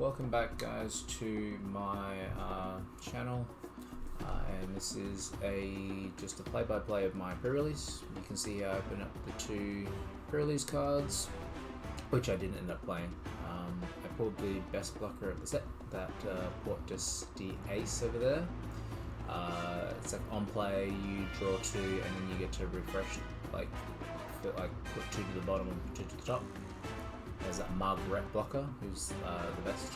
Welcome back, guys, to my channel, and this is just a play-by-play of my pre-release. You can see I open up the two pre-release cards, which I didn't end up playing. I pulled the best blocker of the set, that Portus the Ace over there. It's like on play, you draw two, and then you get to refresh, put two to the bottom and two to the top. There's that Margaret blocker, who's the best.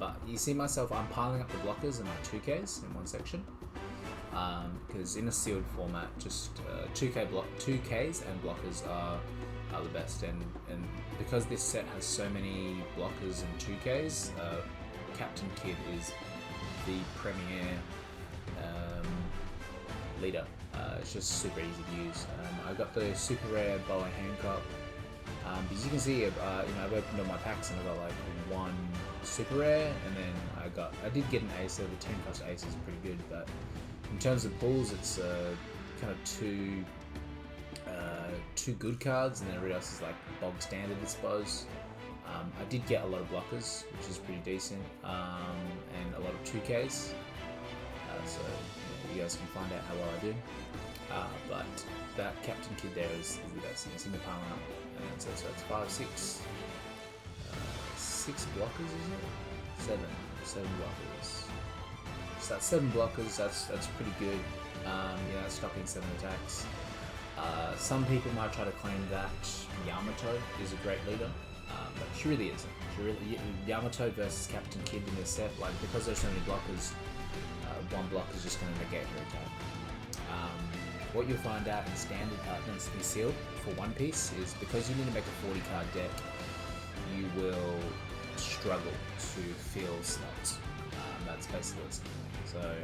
But you see myself, I'm piling up the blockers in my 2Ks in one section. Because in a sealed format, just 2Ks and blockers are the best. And because this set has so many blockers and 2Ks, Captain Kid is the premier leader. It's just super easy to use. I got the super rare Boa Hancock. As you can see, I've opened all my packs and I got like one super rare, and then I did get an ace, so the 10 cost ace is pretty good. But in terms of pulls, it's kind of two good cards, and then everybody else is like bog standard, I suppose. I did get a lot of blockers, which is pretty decent, and a lot of 2Ks. So you guys can find out how well I do. But that Captain Kid there is the best. You can see me piling up. And so it's 5, 6, 6 blockers, is it? 7 blockers. So that's 7 blockers. That's pretty good. That's stopping 7 attacks. Some people might try to claim that Yamato is a great leader, but she really isn't. Yamato versus Captain Kid in this set, because there's so many blockers, one block is just going to negate her attack. What you'll find out in standard partners in sealed for One Piece is because you need to make a 40 card deck, you will struggle to fill slots. That's basically what's happening. So,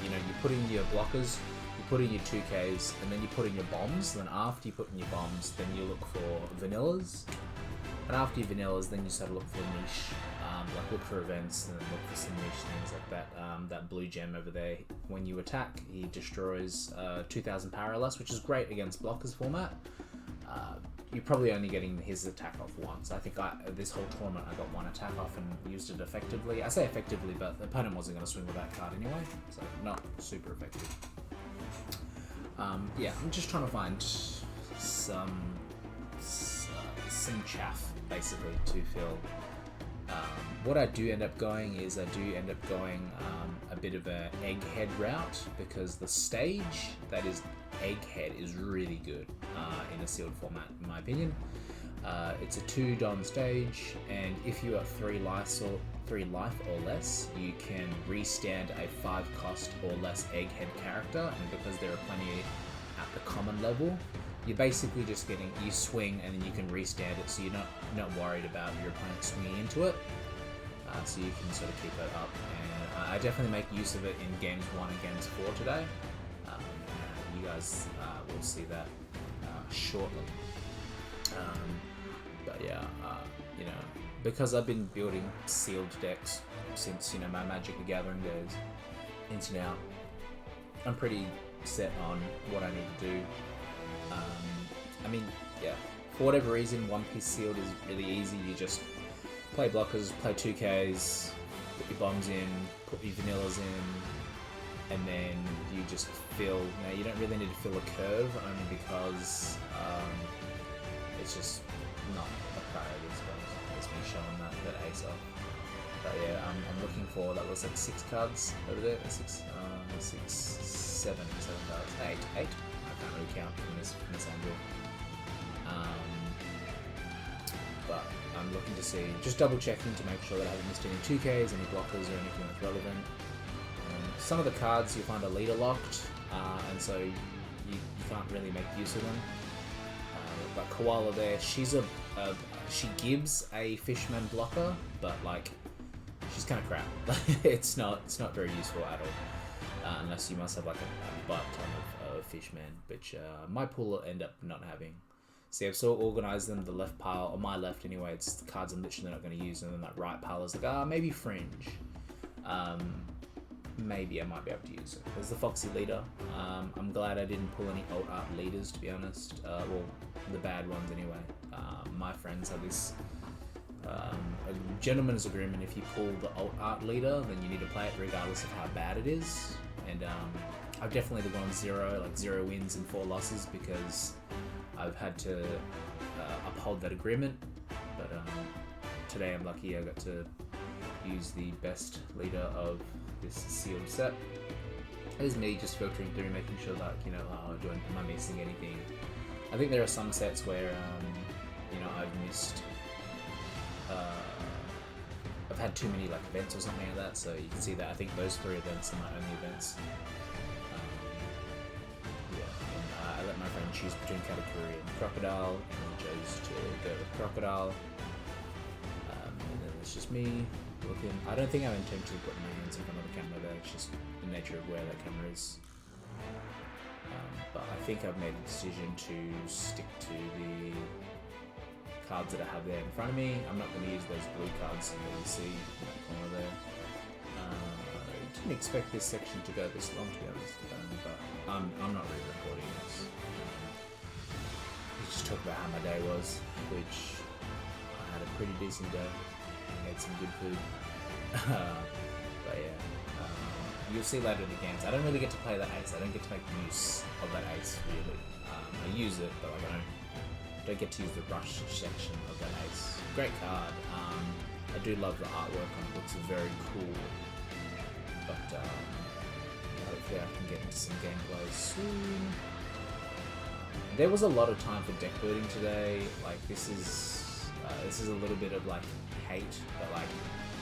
you put in your blockers, you put in your 2Ks, and then you put in your bombs. Then after you put in your bombs, then you look for vanillas. And after your vanillas, then you start to look for niche. Look for events and then look for some niche things like that. That blue gem over there, when you attack, he destroys 2000 Prerelease, which is great against blockers format. You're probably only getting his attack off once. I think this whole tournament I got one attack off and used it effectively. I say effectively, but the opponent wasn't going to swing with that card anyway, so not super effective. I'm just trying to find some chaff basically to fill. What I do end up going is a bit of an egghead route, because the stage that is egghead is really good in a sealed format, in my opinion. It's a 2 Don stage, and if you are 3 life or less, you can restand a 5 cost or less egghead character, and because there are plenty at the common level, you're basically just you swing and then you can restand it, so you're not worried about your opponent swinging into it. So you can sort of keep it up, and I definitely make use of it in games 1 and games 4 today. You guys will see that shortly. Because I've been building sealed decks since my Magic the Gathering days, into now, I'm pretty set on what I need to do. For whatever reason, One Piece sealed is really easy. You just play blockers, play 2Ks, put your bombs in, put your vanillas in, and then you just fill. Now, you don't really need to fill a curve, only because it's just not a priority, I suppose. It's me showing that ace off. But yeah, I'm looking for, that was like 6 cards over there, 7 cards, 8. I can't really count from this angle. But I'm looking to see, just double checking to make sure that I haven't missed any 2Ks, any blockers, or anything that's relevant. Some of the cards you find are leader locked, and so you can't really make use of them. But Koala there, she gives a Fishman blocker, but she's kind of crap. It's not very useful at all, unless you must have a butt ton of Fishman, which my pool will end up not having. See, I've sort of organised them, the left pile, or my left anyway, it's the cards I'm literally not going to use, and then that right pile is maybe Fringe. Maybe I might be able to use it. There's the Foxy leader. I'm glad I didn't pull any alt art leaders, to be honest. Well, the bad ones anyway. My friends have this a gentleman's agreement. If you pull the alt art leader, then you need to play it regardless of how bad it is. And I've definitely gone zero wins and 4 losses because I've had to uphold that agreement. But today I'm lucky I got to use the best leader of this sealed set. It is me just filtering through, making sure that, am I missing anything? I think there are some sets where, I've missed, I've had too many events or something like that, so you can see that I think those 3 events are my only events. I let my friend choose between Katakuri and Crocodile, and he chose to go with Crocodile. And then it's just me looking. I don't think I'm intentionally putting my hands in front of the camera there, it's just the nature of where that camera is. But I think I've made a decision to stick to the cards that I have there in front of me. I'm not going to use those blue cards that you see in that corner there. I didn't expect this section to go this long, to be honest, but I'm not really recording this. Let's just talk about how my day was, which I had a pretty decent day. I ate some good food. But yeah, you'll see later in the games, I don't really get to play that ace. I don't get to make use of that ace, really. I use it, but I don't get to use the rush section of that ace. Great card. I do love the artwork on it. Looks very cool. But hopefully I can get into some gameplay soon. There was a lot of time for deck building today. This is a little bit of hate, but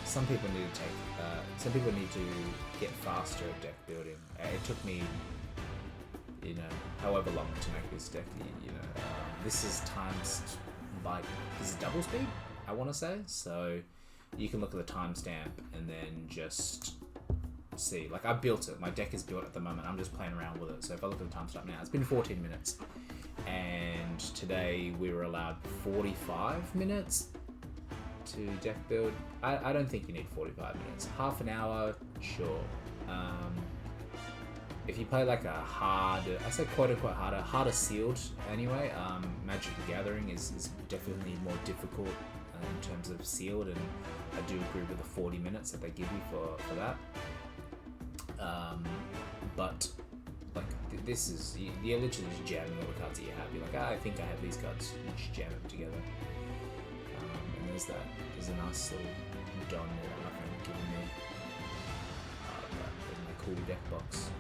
some people need to some people need to get faster at deck building. It took me, however long to make this deck. This is times this is double speed, I want to say. So you can look at the timestamp and then just see. I built it. My deck is built at the moment. I'm just playing around with it. So if I look at the timestamp now, it's been 14 minutes. And today we were allowed 45 minutes to deck build. I don't think you need 45 minutes. Half an hour, sure. If you play a harder, I say quote unquote harder sealed anyway, Magic the Gathering is definitely more difficult in terms of sealed, and I do agree with the 40 minutes that they give you for that. But this is, you're literally just jamming all the cards that you have. You're I think I have these cards, you just jam them together. And there's a nice little Don there that my friend giving me. There's my cool deck box.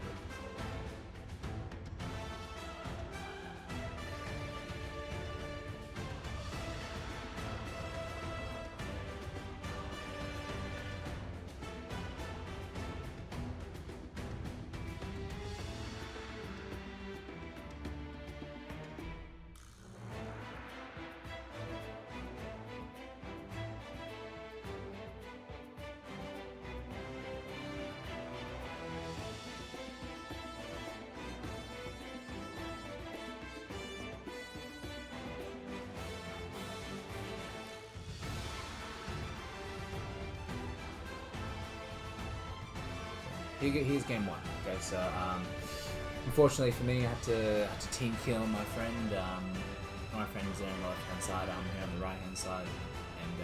Here's game 1. Okay, so unfortunately for me, I had to team kill my friend. My friend was there on the left hand side. I'm here on the right hand side, and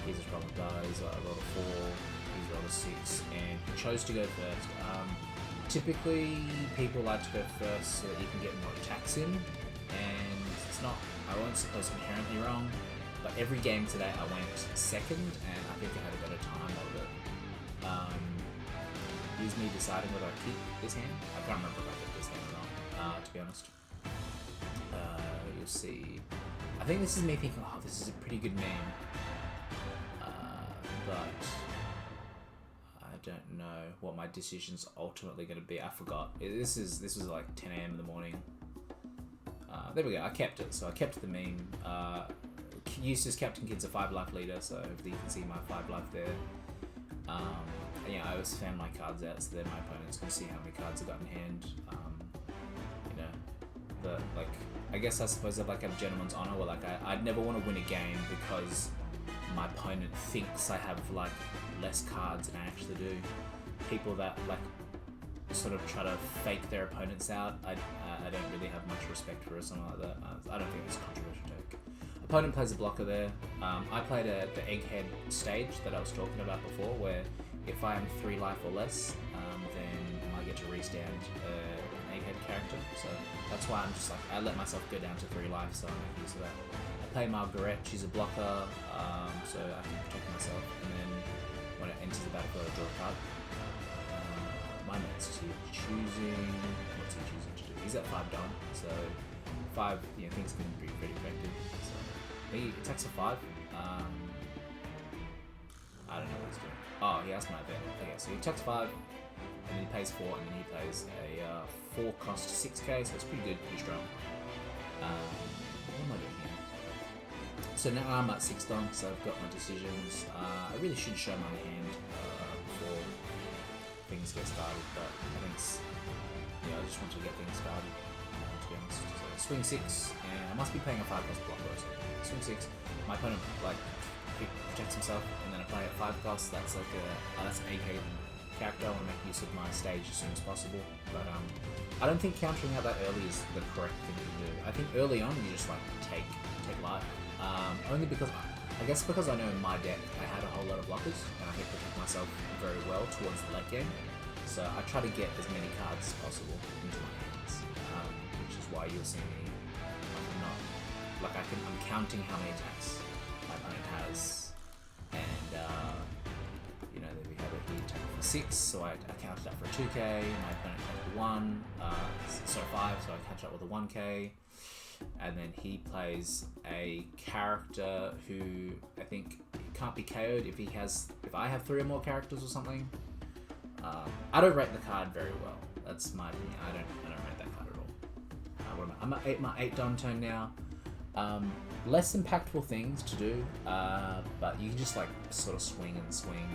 he's just rolled a die. He's rolled a 4. He's rolled a 6, and he chose to go first. Typically, people like to go first so that you can get more attacks in, and it's not. I won't suppose inherently wrong, but every game today I went second, and I think I had a better time of it. Is me deciding whether I keep this hand. I can't remember if I kept this hand or not, to be honest. You'll see. I think this is me thinking, oh, this is a pretty good name. But I don't know what my decision's ultimately going to be. I forgot. This was 10 a.m. in the morning. There we go. I kept it. So I kept the meme. Eustace Captain Kid's a 5 life leader, so hopefully you can see my 5 life there. I always fan my cards out so then my opponents can see how many cards I've got in hand. But I suppose I'd have gentleman's honor where I'd never want to win a game because my opponent thinks I have less cards than I actually do. People that sort of try to fake their opponents out, I don't really have much respect for or something like that. I don't think it's a controversial take. opponent plays a blocker there. I played the egghead stage that I was talking about before, where if I am 3 life or less, then I get to restand an egghead character. So that's why I'm just like, I let myself go down to 3 life, so I make use of that. I play Margaret, she's a blocker, so I can protect myself, and then when it enters the battlefield, I draw a card. My mate's choosing, what's he choosing to do? He's at 5 done, so 5, things can be pretty effective. So he attacks a 5. I don't know what he's doing. Oh, he asked my event. Okay, so he attacks 5, and then he pays 4, and then he plays a 4 cost 6k, so it's pretty good, pretty strong. What am I doing here? So now I'm at 6 done, so I've got my decisions. I really should show my hand before things get started, but I think I just want to get things started, to be honest. So swing 6, and I must be playing a 5 cost blocker or something. Swing 6, my opponent protects himself, and then I play a 5 cost. That's like that's an AK character. I want to make use of my stage as soon as possible, but I don't think countering out that early is the correct thing to do. I think early on you just like take life, only because I guess because I know in my deck I had a whole lot of blockers and I could protect myself very well towards the late game. So I try to get as many cards as possible into my hands, which is why you'll see me I'm counting how many attacks my opponent has, and there we have it. He attacked for 6, so I counted that for a 2k. My opponent had 1, so 5, so I catch up with a 1k. And then he plays a character who I think can't be KO'd if I have 3 or more characters or something. I don't rate the card very well. That's my opinion. I don't rate that card at all. I'm at my 8 done turn now. Less impactful things to do, but you can just like sort of swing and swing.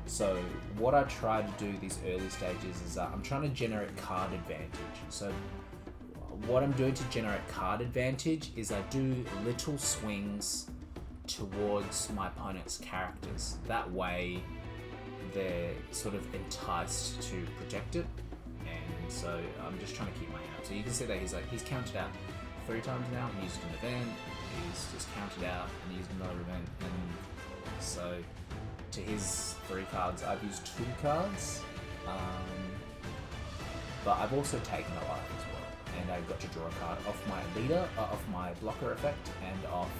So what I try to do these early stages is I'm trying to generate card advantage. So what I'm doing to generate card advantage is I do little swings towards my opponent's characters. That way they're sort of enticed to protect it, and so I'm just trying to keep my hand. So you can see that he's counted out 3 times now and used an event. He's just counted out and used another event, and so to his 3 cards I've used 2 cards, but I've also taken a life as well. And I got to draw a card off my leader, off my blocker effect, and off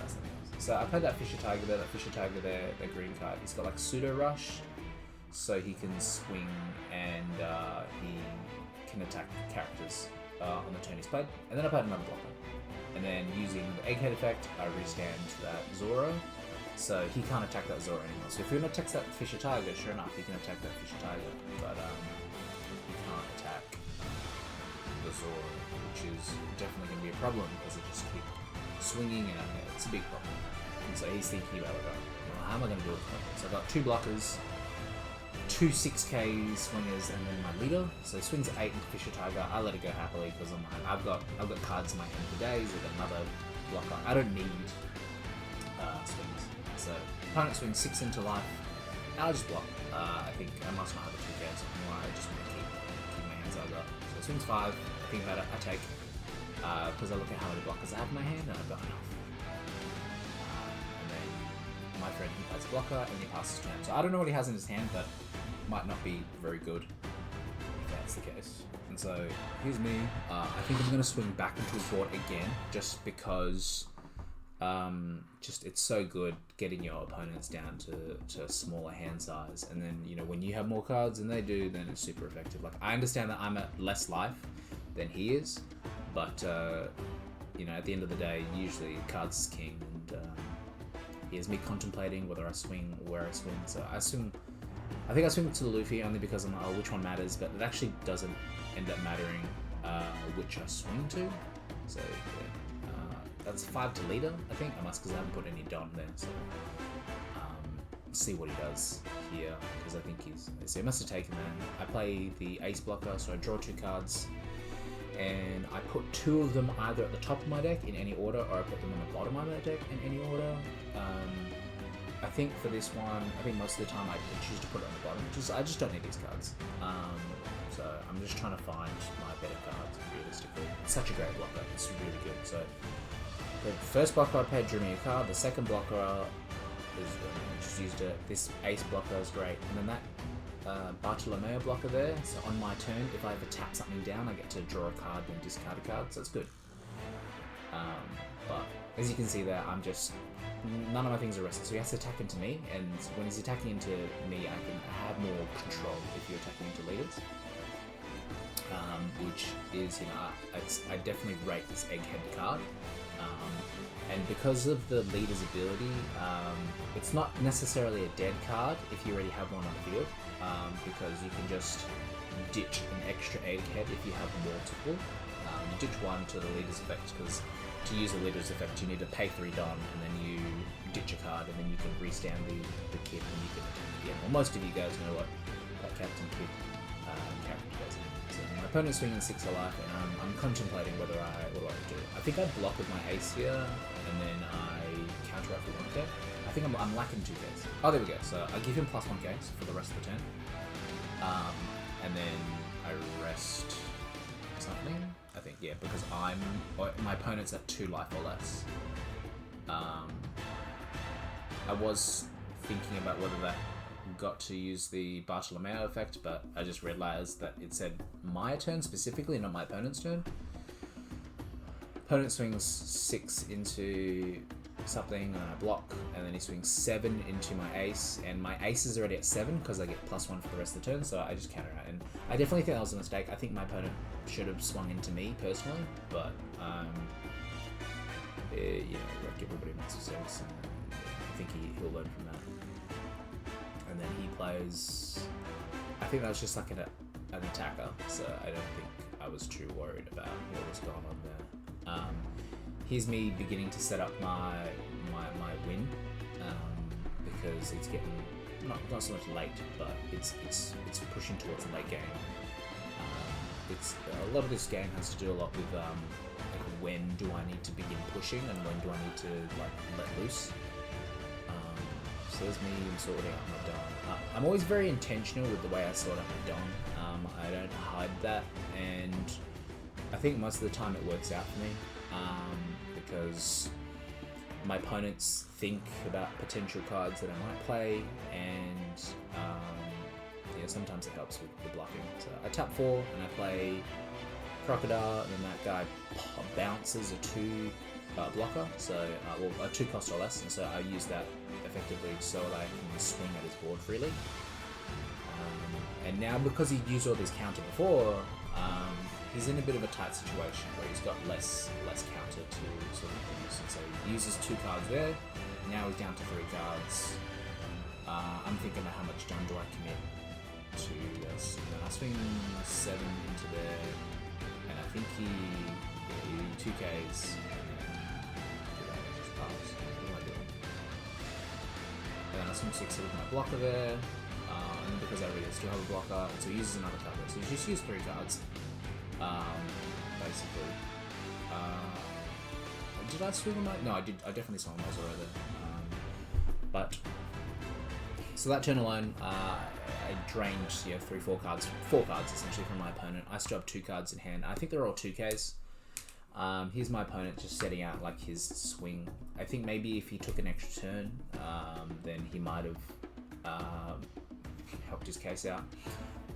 something else. So I played that Fisher Tiger there, the green card. He's got like pseudo rush, so he can swing and he can attack characters on the turn he's played. And then I played another blocker, and then using the egghead effect, I restand that Zoro, so he can't attack that Zoro anymore. So if he attacks that Fisher Tiger, sure enough, he can attack that Fisher Tiger, but he can't attack the Zoro, which is definitely going to be a problem because it just keeps swinging, and it's a big problem. And so he's thinking about how am I going to do it? So I've got 2 blockers, 2 6k swingers, and then my leader. So he swings 8 into Fisher Tiger. I let it go happily because I've got cards in my hand for days with another blocker. I don't need swings. So opponent swings 6 into life. I'll just block. I think I must not have a 2k or something. I just want to keep my hands out. So swings 5. I think about it. I take because I look at how many blockers I have in my hand, and I've got enough. And then my friend, he plays a blocker and he passes turn. So I don't know what he has in his hand, but might not be very good if that's the case. And so here's me. I think I'm going to swing back into his board again, just because it's so good getting your opponents down to a smaller hand size. And then when you have more cards than they do, then it's super effective. Like, I understand that I'm at less life than he is, but at the end of the day, usually cards is king, and he has me contemplating whether I swing or where I swing. So I think I swing to the Luffy only because I'm like, oh, which one matters, but it actually doesn't end up mattering which I swing to. So yeah, that's 5 to leader, I think. I must, because I haven't put any Don there. So see what he does here, because I think he must have taken them. I play the ace blocker, so I draw 2 cards, and I put 2 of them either at the top of my deck in any order, or I put them on the bottom of my deck in any order. I think for this one, most of the time I choose to put it on the bottom. I just don't need these cards. So I'm just trying to find my better cards realistically. It's such a great blocker. It's really good. So the first blocker I played drew me a card. The second blocker is just used it. This ace blocker is great, and then that Bartolomeo blocker there. So on my turn, if I ever tap something down, I get to draw a card and discard a card. So it's good. But as you can see there, I'm just none of my things are rested. So he has to attack into me, and when he's attacking into me, I can have more control if you're attacking into leaders. Which is, I definitely rate this egghead card. And because of the leader's ability, it's not necessarily a dead card if you already have one on the field, because you can just ditch an extra egghead if you have multiple. You ditch one to the leader's effect, because to use the leader's effect you need to pay 3 Don, and then you ditch a card, and then you can restand the kid, and you can attack again. Well, most of you guys know what Captain Kid character does. So my opponent's swinging 6 of life, and I'm contemplating what do I do. I think I block with my ace here, and then I counter up with 1k. I think I'm lacking 2ks. Oh, there we go. So I give him plus 1ks for the rest of the turn. And then I rest something. I think, yeah, because my opponent's at 2 life or less. I was thinking about whether that got to use the Bartolomeo effect, but I just realized that it said my turn specifically, not my opponent's turn. Opponent swings 6 into something, and I block, and then he swings 7 into my ace, and my ace is already at 7 because I get +1 for the rest of the turn, so I just counter it. And I definitely think that was a mistake. I think my opponent should have swung into me personally, but like everybody makes mistakes. I think he'll learn from that. And then he plays. I think that was just like an attacker, so I don't think I was too worried about what was going on there. Here's me beginning to set up my win, because it's getting not so much late, but it's pushing towards the late game. It's a lot of this game has to do a lot with like when do I need to begin pushing and when do I need to like let loose. So there's me sorting out my Don. I'm always very intentional with the way I sort out my Don. I don't hide that, and I think most of the time it works out for me, because my opponents think about potential cards that I might play, and sometimes it helps with the bluffing. So I tap 4 and I play Crocodile, and then that guy bounces a 2 blocker, so a 2 cost or less, and so I use that effectively so that I can swing at his board freely. And now because he used all this counter before, he's in a bit of a tight situation where he's got less counter to sort of use. And so he uses 2 cards there. Now he's down to 3 cards. I'm thinking about how much Don do I commit to this. And then I swing 7 into there, and I think he 2Ks. And then I swing 6 with my blocker there, and then because I really still have a blocker, so he uses another card. So he just used 3 cards, basically. Did I swing on my? No, I did. I definitely swung on my Zoro there. But so that turn alone, I drained 4 cards essentially from my opponent. I still have 2 cards in hand. I think they're all 2Ks. Here's my opponent just setting out like his swing. I think maybe if he took an extra turn, then he might have helped his case out.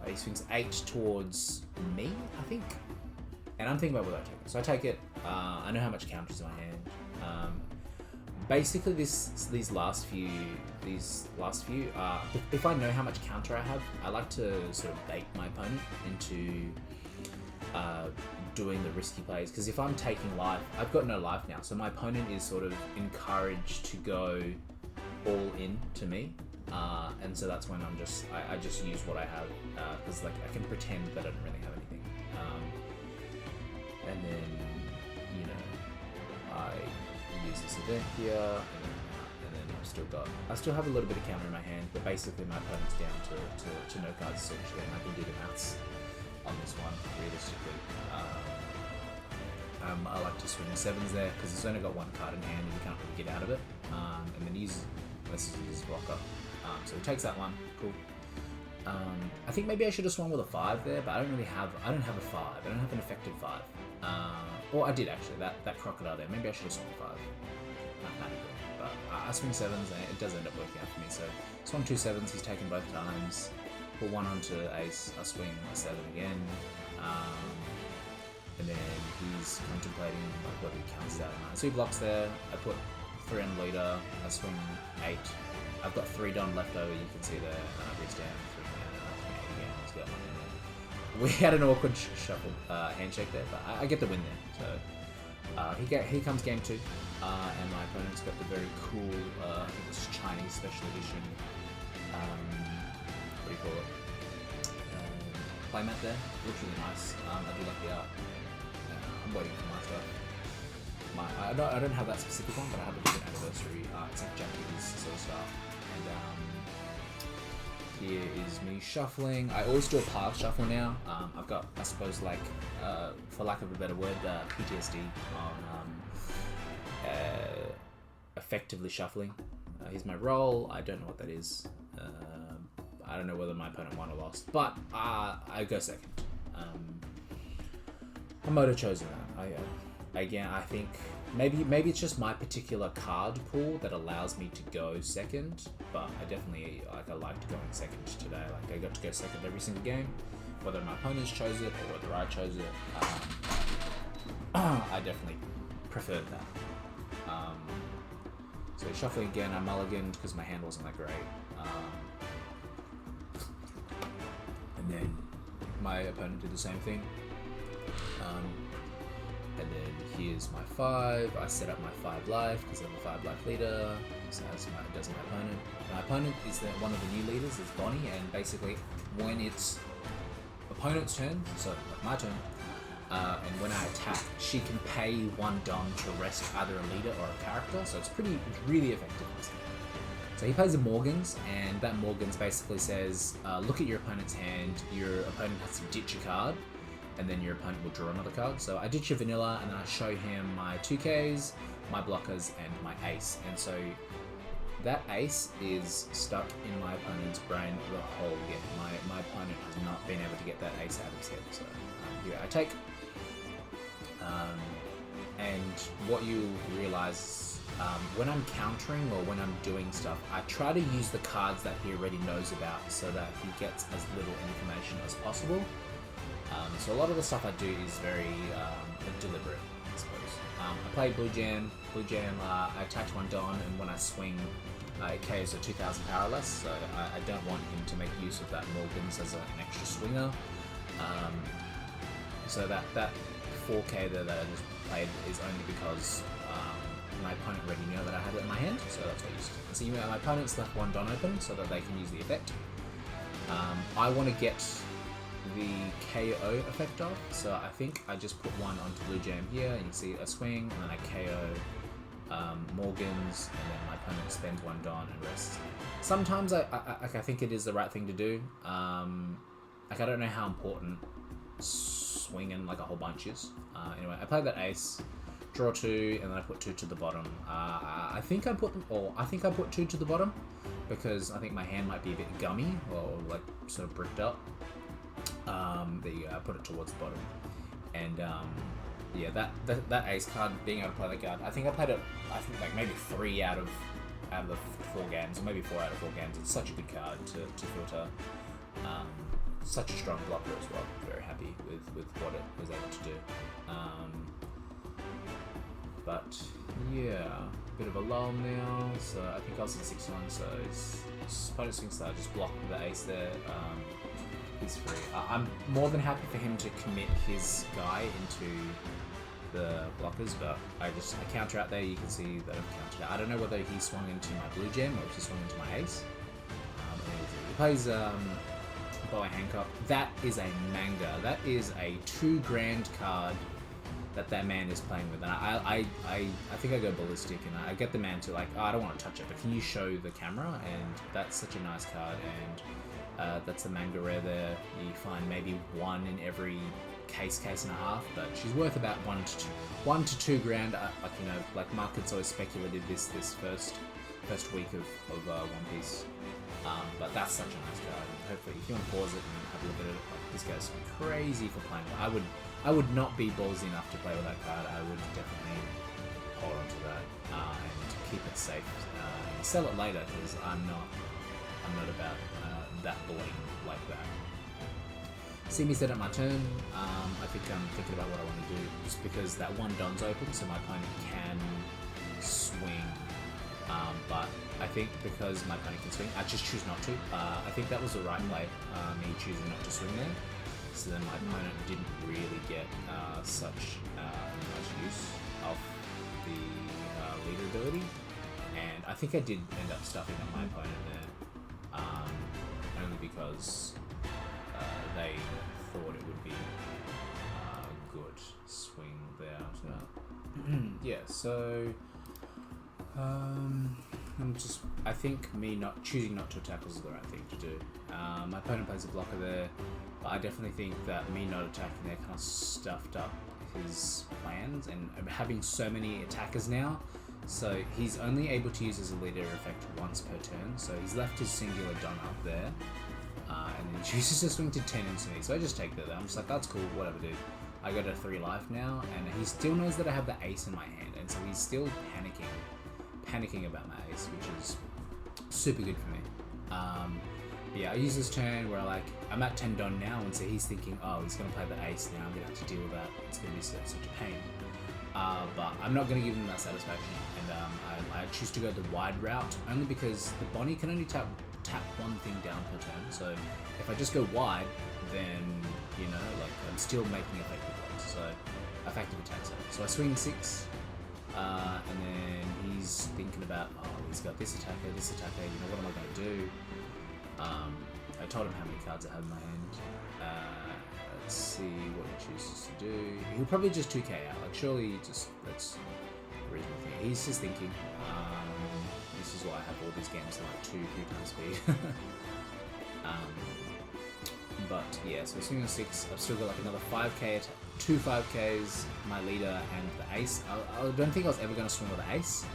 He swings 8 towards me, I think, and I'm thinking about whether I take it. So I take it. I know how much counters in my hand. Basically, these last few, if I know how much counter I have, I like to sort of bait my opponent into doing the risky plays, because if I'm taking life, I've got no life now, so my opponent is sort of encouraged to go all in to me, and so that's when I just use what I have, because like I can pretend that I don't really have anything, and then I use this event here, and then I still have a little bit of counter in my hand, but basically my opponent's down to no cards essentially, and I can do the maths on this one realistically. I like to swing 7s there because it's only got 1 card in hand and you can't really get out of it. And then unless he uses blocker. So he takes that one, cool. I think maybe I should have swung with a 5 there, but I don't have a 5. I don't have an effective 5. Or I did actually, that crocodile there. Maybe I should have swung 5. Mathematically. But I swing 7s and it does end up working out for me. So swung 2 7s, he's taken both times. Put 1 onto ace, I swing a 7 again. And then he's contemplating like whether he counts that or not. So he blocks there. I put 3 on leader. I swing 8. I've got 3 done left over. You can see there. And I reach down 3 down. I swing 8 again. He's got 1 in there. We had an awkward shuffle handshake there, but I get the win there. So he comes game 2, and my opponent's got the very cool I think it's Chinese special edition. What do you call it? Playmat there. Looks really nice. I do like the art. I'm waiting for my stuff. I don't have that specific one, but I have a different anniversary. It's like Japanese sort of stuff. And here is me shuffling. I always do a path shuffle now. I've got, I suppose, like, for lack of a better word, PTSD on effectively shuffling. Here's my roll. I don't know what that is. I don't know whether my opponent won or lost, but I go second. I might have chosen that. Again, I think maybe it's just my particular card pool that allows me to go second, but I definitely I liked going second today. Like I got to go second every single game, whether my opponents chose it or whether I chose it. I definitely preferred that. So shuffling again, I mulliganed because my hand wasn't that great. And then my opponent did the same thing. And then here's my 5. I set up my 5 life because I'm a 5 life leader. So as does my opponent. My opponent is one of the new leaders, is Bonnie, and basically when it's opponent's turn, so like my turn, and when I attack, she can pay 1 dom to rest either a leader or a character. So it's really effective. So he plays the Morgans, and that Morgans basically says, look at your opponent's hand, your opponent has to ditch a card, and then your opponent will draw another card. So I ditch a vanilla, and then I show him my 2Ks, my blockers, and my ace. And so that ace is stuck in my opponent's brain the whole game. My opponent has not been able to get that ace out of his head. So here I take. And what you realize when I'm countering or when I'm doing stuff, I try to use the cards that he already knows about so that he gets as little information as possible. So a lot of the stuff I do is very deliberate, I suppose. I play Blue Jam. I attacked 1 Don, and when I swing, it KOs a 2000 powerless, so I don't want him to make use of that Morgans as an extra swinger. So that 4K that I just played is only because my opponent already knew that I had it in my hand, so that's what I used. So my opponent's left 1 Don open so that they can use the effect. I want to get the KO effect off, so I think I just put 1 onto Blue Jam here, and you can see a swing, and then I KO Morgans, and then my opponent spends 1 Don and rests. Sometimes I think it is the right thing to do. Like I don't know how important swinging like a whole bunch is. Anyway, I played that ace, draw 2, and then I put 2 to the bottom. I think I put 2 to the bottom because I think my hand might be a bit gummy or like sort of bricked up. There you go, I put it towards the bottom. And yeah, that ace card, being able to play that card, I think I played it, like maybe 3 out of the 4 games, or maybe 4 out of 4 games. It's such a good card to filter. Such a strong blocker as well. Very happy with what it was able to do. But yeah, a bit of a lull now. So I think I was at 6-1, so his opponent swings, so I just blocked with the ace there. He's free. I'm more than happy for him to commit his guy into the blockers, but I counter out there. You can see that I've countered out. I don't know whether he swung into my Blue Gem or if he swung into my ace. He plays Boa Hancock. That is a manga. That is a 2 grand card that man is playing with, and I think I go ballistic, and I get the man to like, oh, I don't want to touch it, but can you show the camera? And that's such a nice card, and that's the manga rare there. You find maybe 1 in every case and a half, but she's worth about 1 to 2 grand. Like markets always speculated this first first week of One Piece. But that's such a nice card. Hopefully, if you want to pause it and have a look at it, like, this guy's crazy for playing. I would not be ballsy enough to play with that card. I would definitely hold on to that and keep it safe. And sell it later because I'm not about that bling like that. See me set up my turn. I think I'm thinking about what I want to do, just because that one Don's open, so my opponent can swing. But I think because my opponent can swing, I just choose not to. I think that was the right play, me choosing not to swing there. So then my opponent didn't really get such much use of the leader ability. And I think I did end up stuffing up my opponent there, only because they thought it would be a good swing there. Yeah, so I think me choosing not to attack was the right thing to do. My opponent plays a blocker there, but I definitely think that me not attacking there kind of stuffed up his plans, and having so many attackers now, so he's only able to use his leader effect once per turn, so he's left his singular Don up there, and then he chooses to swing to 10 into me, so I just take that. I'm just like, that's cool, whatever, dude. I got a 3 life now, and he still knows that I have the ace in my hand, and so he's still panicking about my ace, which is super good for me. Yeah, I use this turn where I'm at 10 Don now, and so he's thinking, oh, he's going to play the ace now, I'm going to have to deal with that, it's going to be such a pain. But I'm not going to give him that satisfaction, and I choose to go the wide route, only because the Bonnie can only tap one thing down per turn, so if I just go wide, then, you know, like, I'm still making effective plays, so effective attacks. So I swing 6, and then he's thinking about, oh, he's got this attacker, you know, what am I going to do? I told him how many cards I have in my hand. Let's see what he chooses to do. He'll probably just 2k out, like, surely that's a reasonable thing. He's just thinking, this is why I have all these games at like 2 times speed. But yeah, so swinging 6, I've still got like another 5k, 2 5ks, my leader and the ace. I don't think I was ever going to swing with the ace.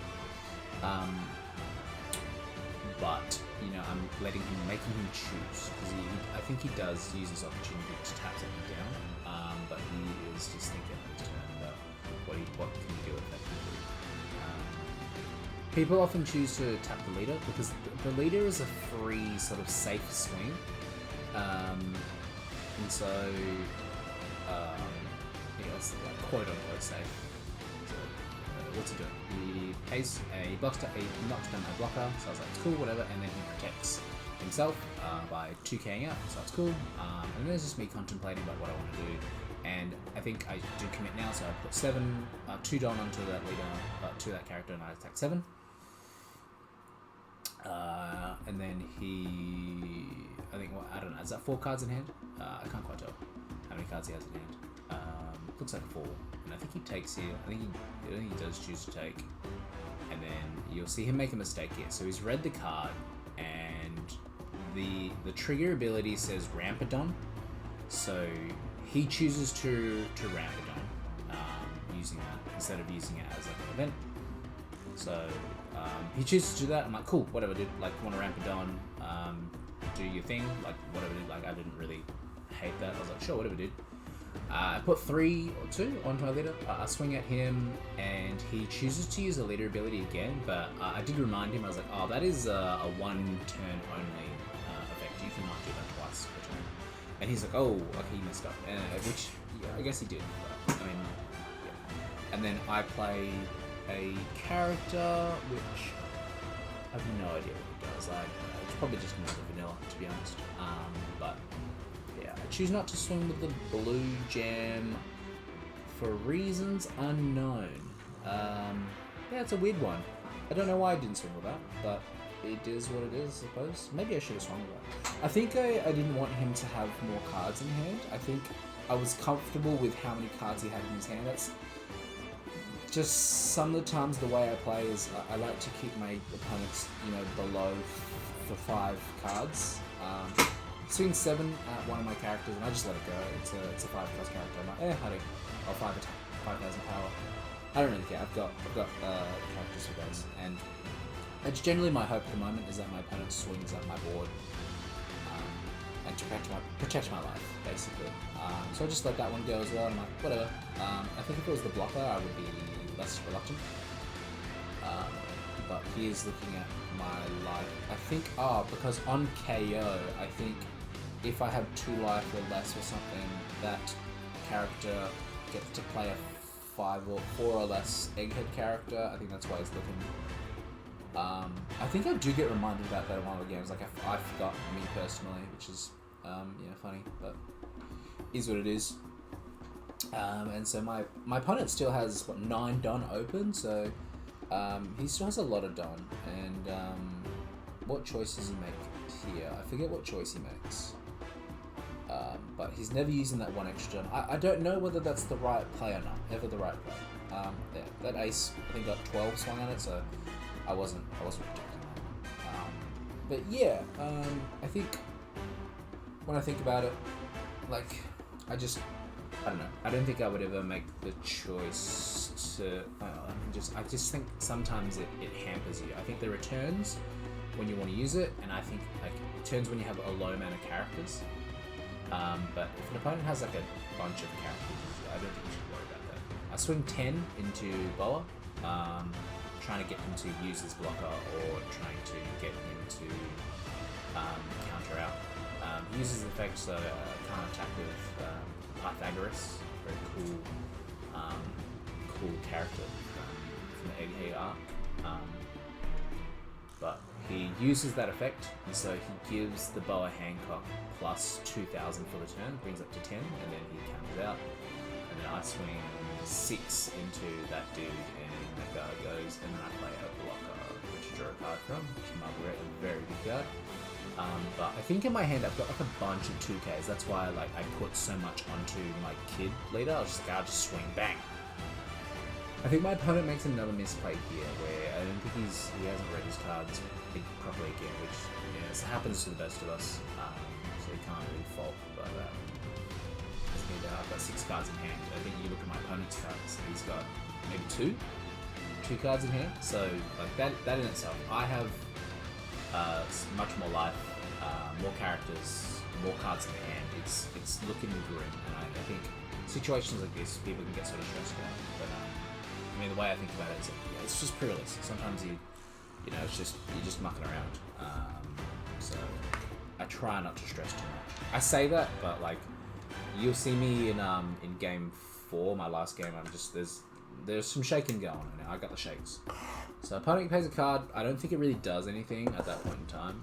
But, you know, I'm making him choose, because I think he does use this opportunity to tap something down, but he is just thinking on his turn about what can he do effectively. People often choose to tap the leader, because the leader is a free, sort of safe swing, and so, yeah, it's like quote-unquote safe. What's he doing? He knocks down my blocker, so I was like, it's cool, whatever, and then he protects himself by 2k'ing out, so that's cool. And then there's just me contemplating about what I want to do, and I think I do commit now, so I put 2 Don onto that leader, to that character, and I attack 7. And then I think, I don't know, is that 4 cards in hand? I can't quite tell how many cards he has in hand. Looks like 4, and I think he takes here. I think he does choose to take, and then you'll see him make a mistake here. So he's read the card, and the trigger ability says Rampadon, so he chooses to Rampadon using that instead of using it as like an event. So he chooses to do that. I'm like, cool, whatever, dude. Like, want to Rampadon, do your thing, like whatever, dude. Like, I didn't really hate that. I was like, sure, whatever, dude. I put 3 or 2 onto my leader. I swing at him, and he chooses to use a leader ability again, but I did remind him, I was like, oh, that is a 1 turn only effect. You cannot do that twice per turn. And he's like, oh, like he messed up. Which, yeah, I guess he did. But, I mean, yeah. And then I play a character which I have no idea what it does. It's probably just another vanilla, to be honest. But yeah, I choose not to swing with the blue gem for reasons unknown. Yeah, it's a weird one. I don't know why I didn't swing with that, but it is what it is, I suppose. Maybe I should have swung with that. I think I didn't want him to have more cards in hand. I think I was comfortable with how many cards he had in his hand. That's just some of the times the way I play is I like to keep my opponents, you know, below for 5 cards. Swing 7 at one of my characters, and I just let it go. It's a 5+ character. I'm like, honey, 5,000 power. I don't really care. I've got characters for those, and It's generally my hope at the moment is that my opponent swings at my board and to protect my life, basically. So I just let that one go as well. I'm like, whatever. I think if it was the blocker, I would be less reluctant. But he is looking at my life. I think, because on KO, I think if I have 2 life or less or something, that character gets to play a 5 or 4 or less egghead character. I think that's why he's looking. I think I do get reminded about that in one of the games. Like I forgot me personally, which is funny, but is what it is. And so my opponent still has 9 done open, so he still has a lot of done. And what choices he make here? I forget what choice he makes. But he's never using that 1 extra done. I don't know whether that's the right play or not. Ever the right play. Yeah, that ace I think got 12 swung on it, so I wasn't protecting that. But yeah, I think when I think about it, like I don't know. I don't think I would ever make the choice to. I just think sometimes it hampers you. I think the returns when you want to use it, and I think like it turns when you have a low amount of characters. But if an opponent has like a bunch of characters, I don't think you should worry about that. I swing 10 into Boa, trying to get him to use his blocker or trying to get him to counter out. He uses the effect, so I can't attack with Pythagoras, very cool character from the Egghead arc. But he uses that effect, and so he gives the Boa Hancock plus 2,000 for the turn, brings up to 10, and then he counters out. And then I swing 6 into that dude, and that guy goes, and then I play a blocker, which I draw a card from, which is Margaret, a very good card. But I think in my hand I've got like a bunch of 2Ks. That's why I put so much onto my kid leader. I'll just swing, bang. I think my opponent makes another misplay here, where I don't think he hasn't read his cards properly again, which it happens to the best of us. So you can't really fault. But I've got 6 cards in hand. I think you look at my opponent's cards. He's got maybe 2 cards in hand. So like that in itself, I have much more life, more characters, more cards in hand. It's looking grim, and I think situations like this, people can get sort of stressed out. But I mean, the way I think about it is, it's just pre-release. Sometimes you're just mucking around. So I try not to stress too much. I say that, but like you'll see me in game 4, my last game. There's some shaking going on now. I got the shakes. So opponent plays a card. I don't think it really does anything at that point in time.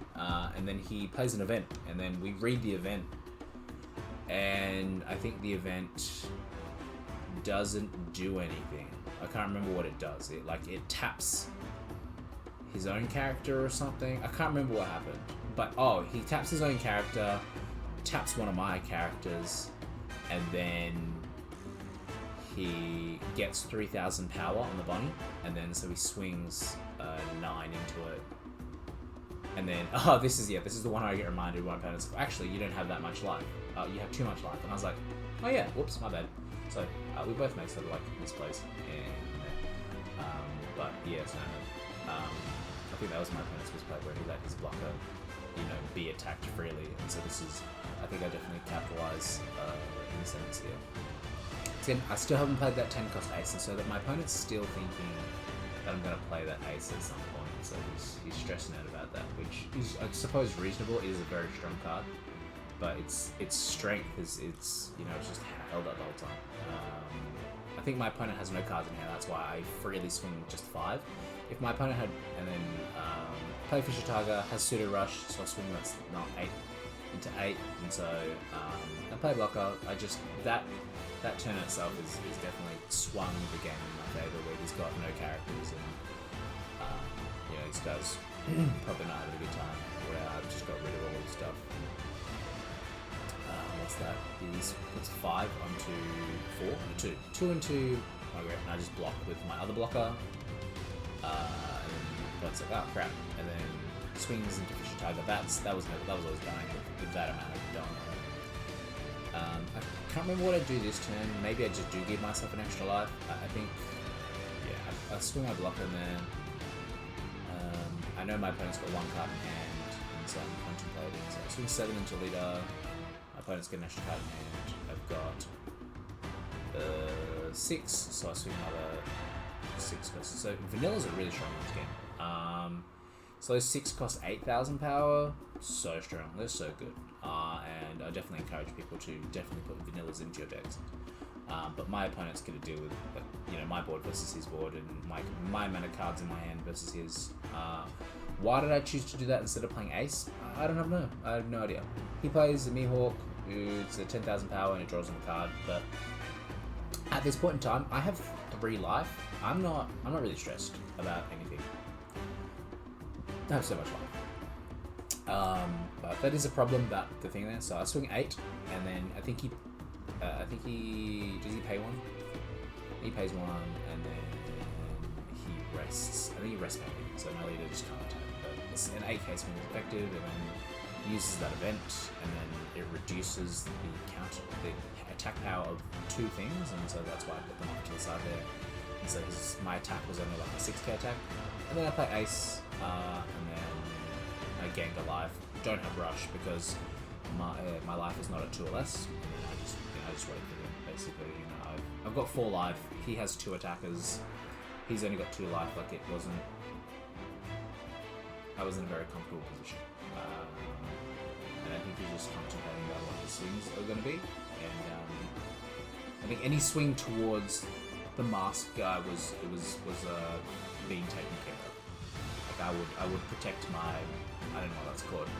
And then he plays an event, and then we read the event, and I think the event doesn't do anything. I can't remember what it does. It taps his own character or something. I can't remember what happened. But he taps his own character, taps one of my characters, and then he gets 3,000 power on the bunny, and then so he swings 9 into it. And then this is the one I get reminded when my opponent's like, actually you don't have that much life. You have too much life. And I was like, oh yeah, whoops, my bad. So we both make sort of like misplays, and but yeah, so I think that was my opponent's misplay where he let his blocker, be attacked freely, and so this is, I think I definitely capitalize in a sense here. Again, I still haven't played that 10 cost ace, and so that my opponent's still thinking that I'm going to play that ace at some point, so he's stressing out about that, which is, I suppose, reasonable. It is a very strong card, but its strength is it's just held up the whole time. I think my opponent has no cards in hand, that's why I freely swing just 5. If my opponent had, and then play Fisher Tiger, has Pseudo Rush, so I swing that's not 8 into 8, and so I play blocker. That turn itself is definitely swung the game in my favour, where he's got no characters, and these guys probably not having a good time, where I've just got rid of all his stuff. What's that? He puts 5 onto 4, no, 2 into Margaret, and I just block with my other blocker, and then it's like, oh crap, and then swings into Fisher Tiger. That was always going with that amount of done. I can't remember what I do this turn. Maybe I just do give myself an extra life. I think, yeah, I swing my blocker and then I know my opponent's got 1 card in hand, and so I'm contemplating. So I swing 7 into leader. My opponent's got an extra card in hand. I've got 6, so I swing another 6 costs. So vanillas are really strong in this game. So those 6 cost 8,000 power. So strong. They're so good. And I definitely encourage people to definitely put vanillas into your decks. But my opponent's going to deal with, my board versus his board, and my amount of cards in my hand versus his. Why did I choose to do that instead of playing Ace? I have no idea. He plays a Mihawk, who's a 10,000 power, and it draws him a card. But at this point in time, I have 3 life. I'm not really stressed about anything. I have so much life. But that is a problem about the thing there. So I swing 8, and then I think he does he pay 1? He pays 1, and then he rests. I think he rests maybe, so my leader just can't attack. But an 8k swing is effective, and then uses that event, and then it reduces the attack power of 2 things, and so that's why I put them off to the side there. And so my attack was only like a 6k attack, and then I play Ace, and then I gained a life. Don't have rush because my life is not at 2 or less. I just wait for him, basically. I've got 4 life. He has 2 attackers. He's only got 2 life. Like, I was in a very comfortable position. And I think he's just contemplating about what his swings are going to be. And I think any swing towards the mask guy was being taken care of. Like, I would protect my, I don't know what that's called,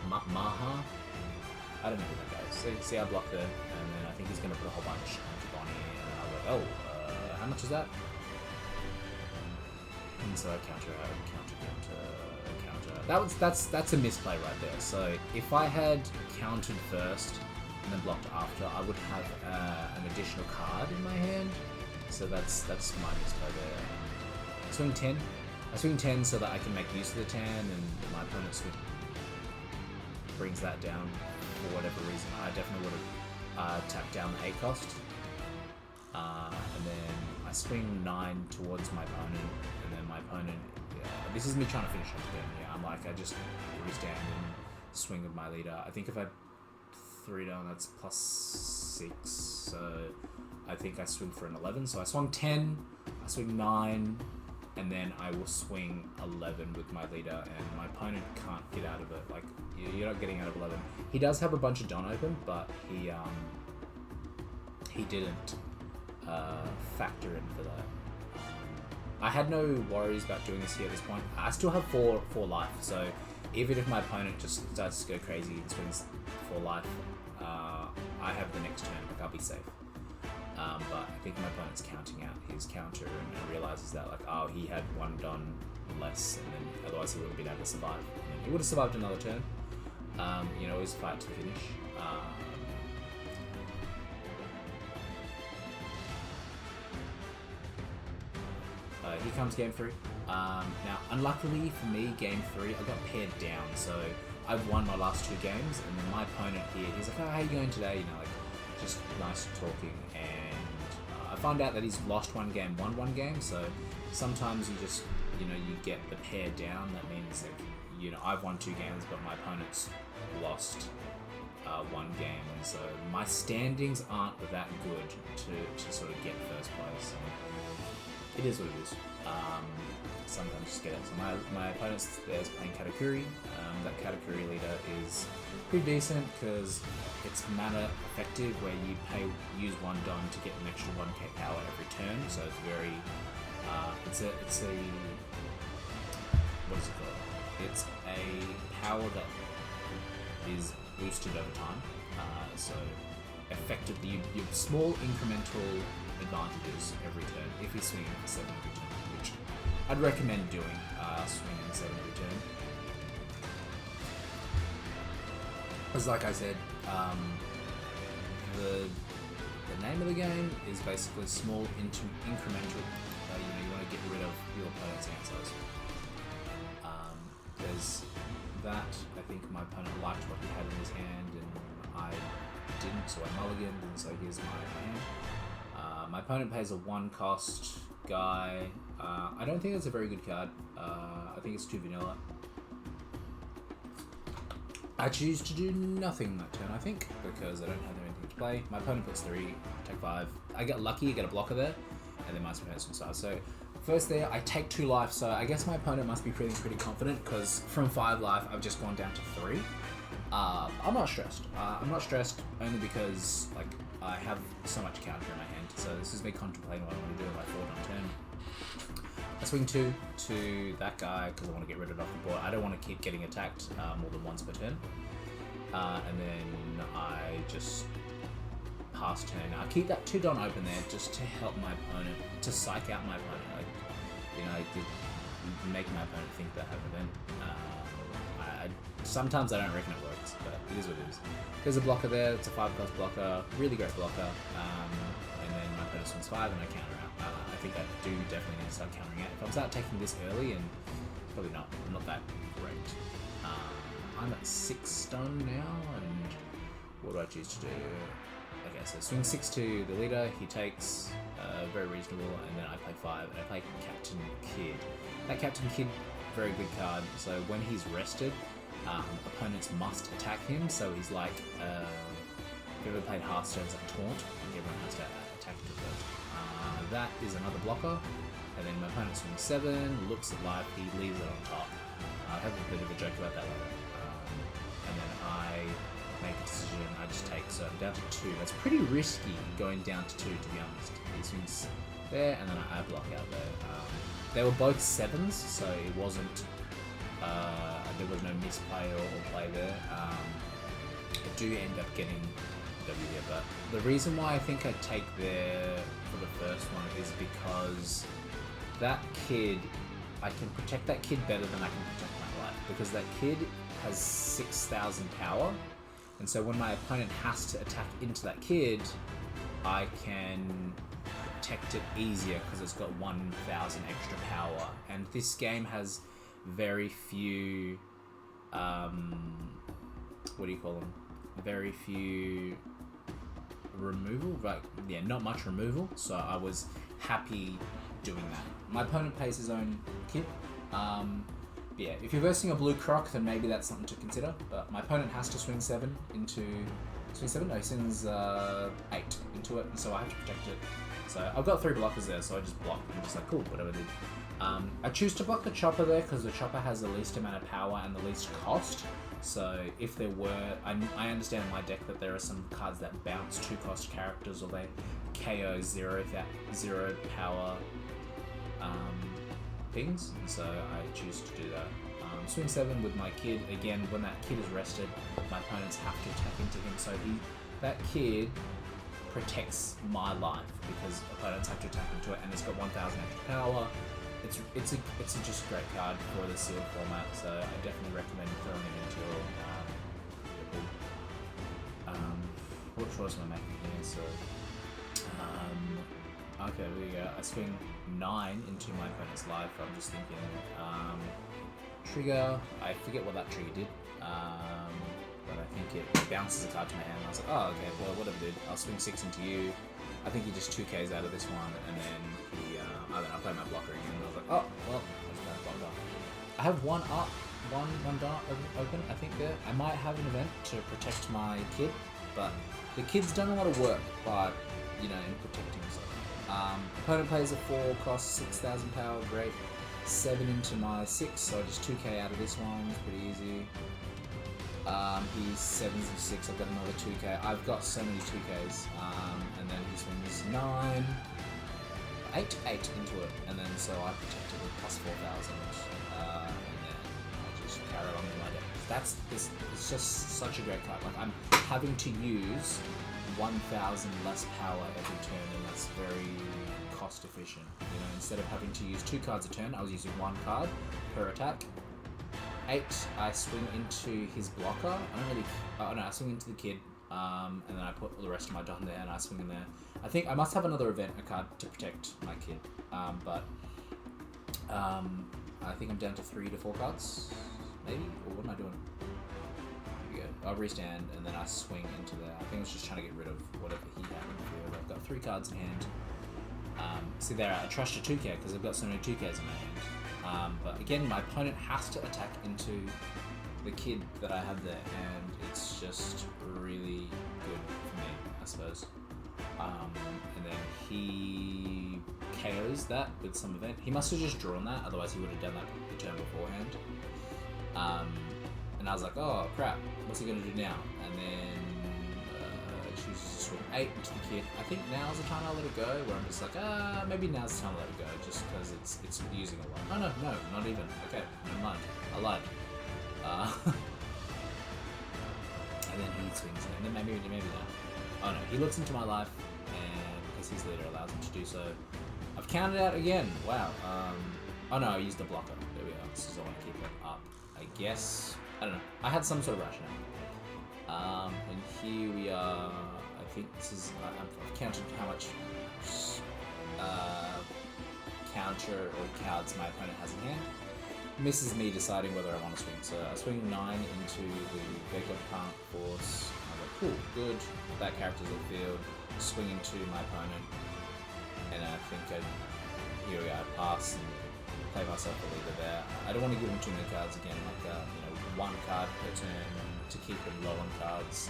Maha? I don't know who that guy is. See, I blocked there, and then I think he's going to put a whole bunch onto Bonnie, and I was like, how much is that? And so I counter. That's a misplay right there. So if I had countered first and then blocked after, I would have an additional card in my hand. So that's my misplay there. I swing 10. I swing 10 so that I can make use of the 10, and my opponent brings that down. For whatever reason, I definitely would have tapped down the 8 cost, and then I swing 9 towards my opponent, and then my opponent. This is me trying to finish up the game. I'm like, I just restand and swing with my leader. I think if I 3 down, that's +6. So I think I swing for an 11. So I swung 10, I swing 9. And then I will swing 11 with my leader, and my opponent can't get out of it. Like, you're not getting out of 11. He does have a bunch of Don open, but he didn't factor in for that. I had no worries about doing this here at this point. I still have 4 life, so even if my opponent just starts to go crazy and swings 4 life, I have the next turn. Like, I'll be safe. But I think my opponent's counting out his counter and realizes that, like, he had 1 Don less, and then otherwise he wouldn't have been able to survive. And he would have survived another turn. Always fight to the finish. Here comes game 3. Now, unluckily for me, game 3, I got paired down, so I've won my last 2 games, and then my opponent here, he's like, how are you going today? Just nice talking, and I find out that he's lost 1 game, won 1 game, so sometimes you just, you get the pair down. That means that, I've won 2 games, but my opponent's lost 1 game, and so my standings aren't that good to sort of get first place. It is what it is. Sometimes just get it. So my opponent's there's playing Katakuri. That Katakuri leader is pretty decent because it's mana effective, where you use 1 Don to get an extra 1k power every turn. So it's very it's a what is it called? It's a power that is boosted over time. So effectively, you have small incremental advantages every turn if you're swinging for 7 every turn, which I'd recommend doing, swinging 7 every turn. Because like I said, the name of the game is basically small incremental. You want to get rid of your opponent's answers. There's that. I think my opponent liked what he had in his hand, and I didn't, so I mulliganed, and so here's my hand. My opponent pays a 1 cost guy. I don't think that's a very good card. I think it's too vanilla. I choose to do nothing that turn, I think, because I don't have anything to play. My opponent puts 3, take 5. I get lucky, I get a blocker there, and then my opponent swings 5. So first there, I take 2 life, so I guess my opponent must be feeling pretty confident, because from 5 life, I've just gone down to 3. I'm not stressed. I'm not stressed only because like I have so much counter in my hand, so this is me contemplating what I want to do if I forward on turn. I swing 2 to that guy because I want to get rid of it off the board. I don't want to keep getting attacked more than once per turn. And then I just pass turn. I keep that 2 Don open there just to help my opponent, to psych out my opponent. Like, you know, to make my opponent think they have event. Sometimes I don't reckon it works, but it is what it is. There's a blocker there. It's a 5-cost blocker. Really great blocker. And then my opponent swings 5 and I counter out. I think I do definitely need to start countering out. If I'm start taking this early, and probably not that great. I'm at 6 stun now, and what do I choose to do? Okay, so swing 6 to the leader. He takes very reasonable, and then I play 5, and I play Captain Kid. That Captain Kid, very good card. So when he's rested, opponents must attack him. So he's like, if you've ever played Hearthstone, it's like Taunt, and everyone has to attack him first. That is another blocker, and then my opponent swings 7, looks at life, he leaves it on top. I have a bit of a joke about that later. And then I make a decision, I just take, so I'm down to 2. That's pretty risky going down to 2, to be honest. He swings there, and then I block out there. They were both 7s, so it wasn't, there was no misplay or play there. I do end up getting W here, but the reason why I think I take there for the first one is because that kid, I can protect that kid better than I can protect my life, because that kid has 6,000 power, and so when my opponent has to attack into that kid, I can protect it easier because it's got 1,000 extra power. And this game has very few, what do you call them? Very few removal, like, yeah, not much removal, so I was happy doing that. My opponent plays his own kid. Yeah, if you're versing a blue croc, then maybe that's something to consider, but my opponent has to swing 7 into... Swing 7? No, he swings 8 into it, and so I have to protect it. So I've got 3 blockers there, so I just block. I'm just like, cool, whatever, dude. I choose to block the chopper there because the chopper has the least amount of power and the least cost. So if there were, I understand in my deck that there are some cards that bounce 2-cost characters, or they KO 0 power things, and so I choose to do that. Swing 7 with my kid. Again, when that kid is rested, my opponents have to attack into him, so that kid protects my life because opponents have to attack into it, and it's got 1,000 extra power. It's just a great card for the sealed format, so I definitely recommend throwing it into your what choice am I making here? So okay, there we go. I swing 9 into my opponent's life. I'm just thinking trigger. I forget what that trigger did, but I think it bounces a card to my hand. And I was like, oh, okay, well, whatever, dude. I'll swing 6 into you. I think he just 2Ks out of this one, and then he, I don't know, I play my blocker again, and I was like, oh, well, I just got a blocker. I have one dart open, I think there. I might have an event to protect my kid, but the kid's done a lot of work by, you know, in protecting himself. Opponent plays a 4, costs 6,000 power, great. 7 into my 6, so I just 2k out of this one, it's pretty easy. He's 7 and 6, I've got another 2k. I've got so many 2ks, and then he swings 9, 8 into it, and then so I protected with plus 4,000, and then I just carry on with my deck. It's just such a great card. Like, I'm having to use 1,000 less power every turn, and that's very cost efficient. You know, instead of having to use 2 cards a turn, I was using 1 card per attack. 8, I swing into his blocker. I don't really... Oh no, I swing into the kid, and then I put the rest of my Don there, and I swing in there. I think I must have another event, a card to protect my kid, but I think I'm down to 3 to 4 cards, maybe? Or what am I doing? Here we go. I'll restand, and then I swing into there. I think I was just trying to get rid of whatever he had in the field. I've got 3 cards in hand. See there, I trust a 2k because I've got so many 2ks in my hand. But again, my opponent has to attack into the kid that I have there, and it's just really good for me, I suppose. And then he KOs that with some event. He must have just drawn that, otherwise he would have done that the turn beforehand. And I was like, oh crap, what's he going to do now? And then chooses to swing 8 into the kid. I think now's the time I let it go, where I'm just like, maybe now's the time I let it go, just because it's using a lot. No, not even. Okay, never mind. I lied. And then he swings it, and then maybe not. Oh no, he looks into my life, and because his leader allows him to do so, I've counted out again. Wow. Oh no, I used the blocker. There we go. This is I want to keep it up, I guess. I don't know. I had some sort of rationale. And here we are. I think this is. I've counted how much counter or cards my opponent has in hand. Misses me deciding whether I want to swing. So I swing 9 into the Vega Punk Force. I'm like, cool, good. That character's on the field. Swing into my opponent, and I think here we are. I pass and play myself a leader there. I don't want to give him too many cards again. Like 1 card per turn to keep him low on cards.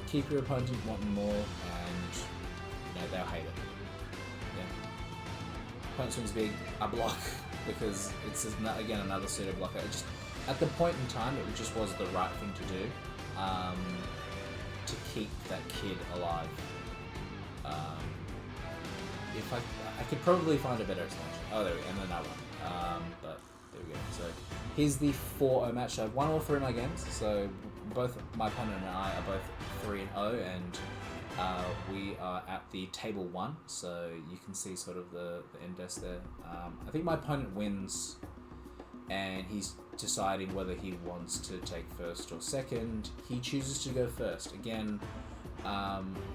Keep your opponent wanting more, and they'll hate it. Yeah. Opponent swings big. I block. Because it's again another pseudo blocker. It just at the point in time, it just was the right thing to do to keep that kid alive. If I could probably find a better expansion. Oh, there we go, and then that one. But there we go. So here's the 4-0 match. So I've won all 3 of my games. So both my opponent and I are both 3-0, and we are at the table 1, so you can see sort of the index there. I think my opponent wins, and he's deciding whether he wants to take first or second. He chooses to go first again,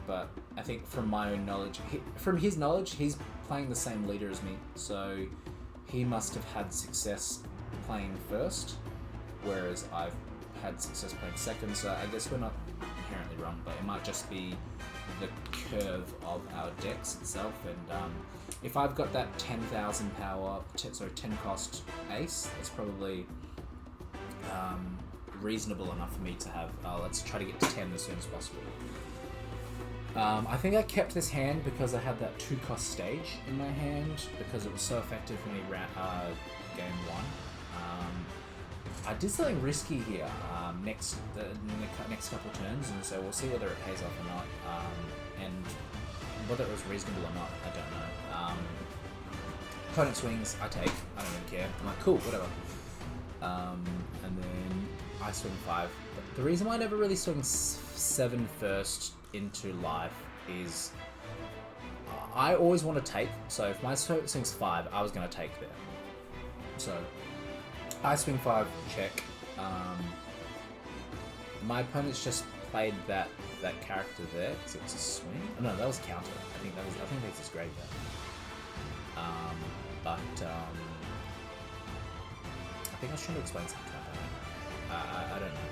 but I think from my own knowledge, from his knowledge, he's playing the same leader as me, so he must have had success playing first, whereas I've had success playing second. So I guess we're not inherently wrong, but it might just be the curve of our decks itself. And if I've got that 10,000 power, 10 cost ace, that's probably reasonable enough for me to have. Let's try to get to 10 as soon as possible. I think I kept this hand because I had that 2 cost stage in my hand, because it was so effective for me game 1. I did something risky here next couple turns, and so we'll see whether it pays off or not, and whether it was reasonable or not, I don't know. Opponent swings, I take, I don't even care. I'm like, cool, whatever. And then I swing 5. But the reason why I never really swing 7 first into life is I always want to take, so if my swings 5, I was going to take there. So I swing 5, check. My opponent's just played that character there, because it was a swing. Oh, no, that was counter. I think that's his grave there. But I think I was trying to explain something. I don't know.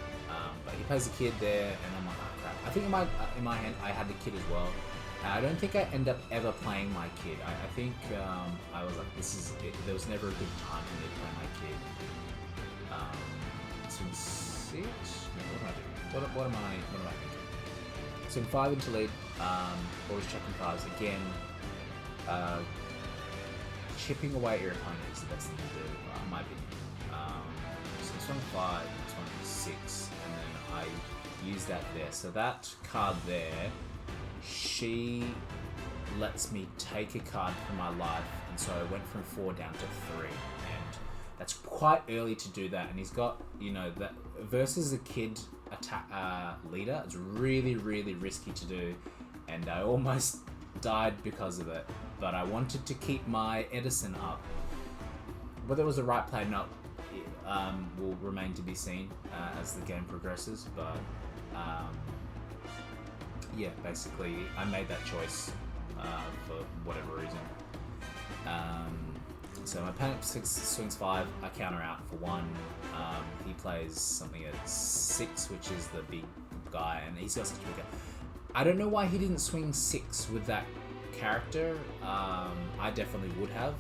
But he plays a kid there, and I'm like, oh crap. I think in my hand I had the kid as well. I don't think I end up ever playing my kid. I think I was like, this is it. There was never a good time for me to play my kid. Swing 6? No, what am I doing? What am I thinking? Swing 5 into lead. Always checking 5s again. Chipping away at your opponent is the best thing to do, in my opinion. So swing 5, swing 6, and then I use that there. So that card there, she lets me take a card from my life, and so I went from 4 down to 3, and that's quite early to do that. And he's got, that versus a kid attack leader, it's really, really risky to do, and I almost died because of it. But I wanted to keep my Edison up. Whether it was the right play or not will remain to be seen as the game progresses. But yeah, basically I made that choice for whatever reason. So my opponent swings 5, I counter out for 1. He plays something at 6, which is the big guy, and he's got such a big guy. I don't know why he didn't swing 6 with that character. I definitely would have.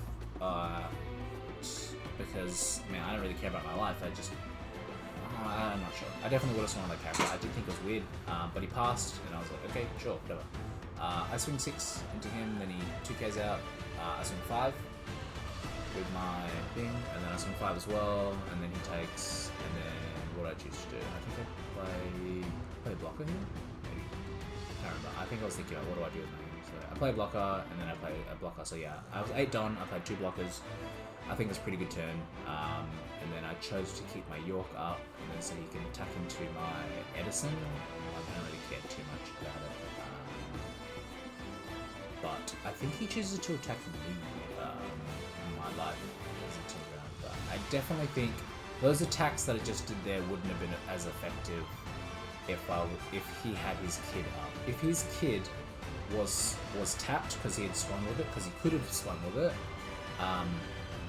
because, I mean, I don't really care about my life. I'm not sure. I definitely would have swung on that character. I did think it was weird, but he passed, and I was like, okay, sure, whatever. I swing 6 into him, then he 2Ks out. I swing 5 with my thing, and then I swing 5 as well, and then he takes, and then what do I choose to do? I think I play blocker here? Maybe. I can't remember. I think I was thinking about what do I do with my game. So I play blocker, and then I play a blocker. So yeah, I was 8 Don, I played 2 blockers. I think it's a pretty good turn. And then I chose to keep my York up, and then so he can attack into my Edison. I don't really care too much about it. But I think he chooses to attack me in my life as a turn round. But I definitely think those attacks that I just did there wouldn't have been as effective if he had his kid up. If his kid was tapped because he had swung with it, because he could have swung with it,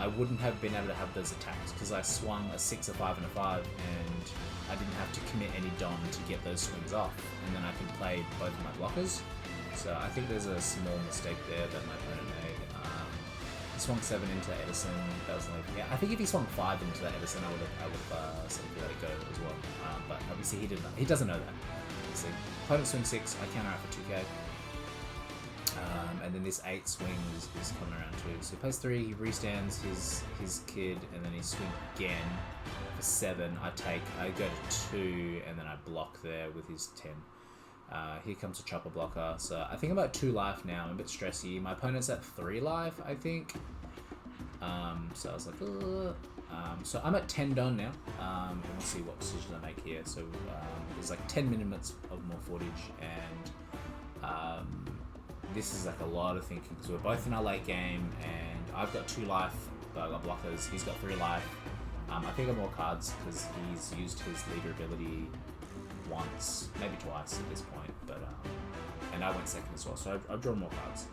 I wouldn't have been able to have those attacks because I swung a 6, a 5, and a 5, and I didn't have to commit any Don to get those swings off, and then I can play both of my blockers. So I think there's a small mistake there that my opponent made. He swung 7 into Edison. That was like, yeah. I think if he swung 5 into that Edison, I would have sort of let it go as well. But obviously he doesn't know that. Obviously, opponent swing 6. I counter out for 2k. And then this 8 swing is coming around too. So he plays 3, he restands his kid, and then he swings again for 7. I go to 2, and then I block there with his 10. Here comes a chopper blocker. So I think I'm at 2 life now. I'm a bit stressy. My opponent's at 3 life, I think. So I was like, ugh. So I'm at 10 done now. And we'll see what decisions I make here. So there's like 10 minutes of more footage, and this is like a lot of thinking because we're both in our late game, and I've got 2 life, but I've got blockers. He's got 3 life. I think I've more cards because he's used his leader ability once, maybe twice at this point, but and I went second as well, so I've drawn more cards.